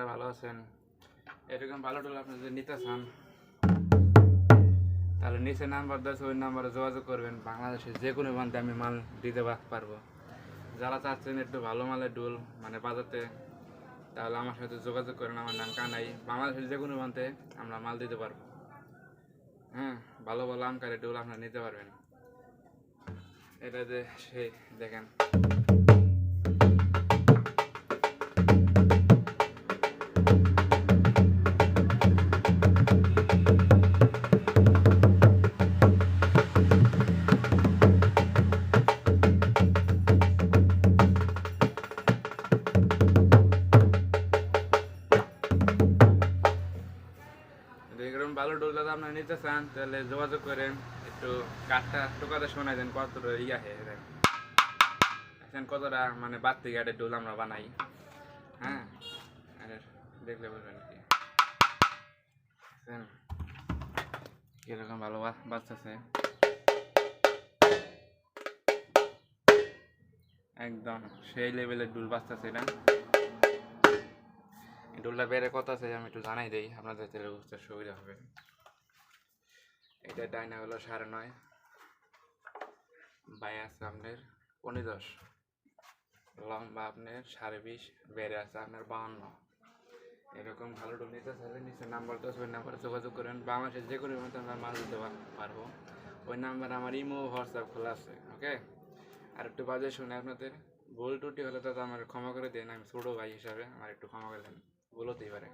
ভালো আছেন? এরকম ভালো টুল আপনি যদি নিতে চান তাহলে নিচে নাম্বার দেওয়া আছে, ওই নাম্বারে যোগাযোগ করবেন। বাংলাদেশের যে কোনো প্রান্তে আমি মাল দিতে পারবো। যারা চাচ্ছেন একটু ভালো মালের ডুল মানে বাজাতে, তাহলে আমার সাথে যোগাযোগ করেন। আমার নাম কানাই। বাংলাদেশের যে কোনো প্রান্তে আমরা মাল দিতে পারবো। হ্যাঁ, ভালো ভালো আমকারের ডুল আপনারা নিতে পারবেন। এটা যে সেই দেখেন, এরকম ভালো ডোল যদি আপনারা নিতে চান তাহলে যোগাযোগ করেন। একটু কাঠটা টোকাতে শোনাই দেন কতটা ইয়াহে দেখেন কতটা মানে বাড়তি গাড়ির ডোল আমরা বানাই। হ্যাঁ, দেখলে বলবেন কি কিরকম ভালো বাঁচতেছে, একদম সেই লেভেলের ডুল বাঁচতেছে। এটা ডুলটা বেড়ে কত আছে আমি একটু জানাই দিই, আপনাদের তাহলে বুঝতে সুবিধা হবে। এটা ডাইনা হলো 9.5, বাই আছে আপনার 15.10, লম্বা আপনার 20.5, বেড়ে আছে আপনার 52। এরকম ভালো ডুল নিতে চাইলে নিচের নাম্বার তো ওই নাম্বারে যোগাযোগ করেন। বাংলাদেশের যে কোনো মতো আমরা মাল দিতে পারবো। ওই নাম্বার আমার ইমো হোয়াটসঅ্যাপ খোলা আছে। ওকে, আর একটু বাজে শুনে আপনাদের ভুল টুটি হলে তো আমার ক্ষমা করে দেন। আমি ছোটো ভাই হিসাবে আমার একটু ক্ষমা করে দেন, ভুল হতেই পারে।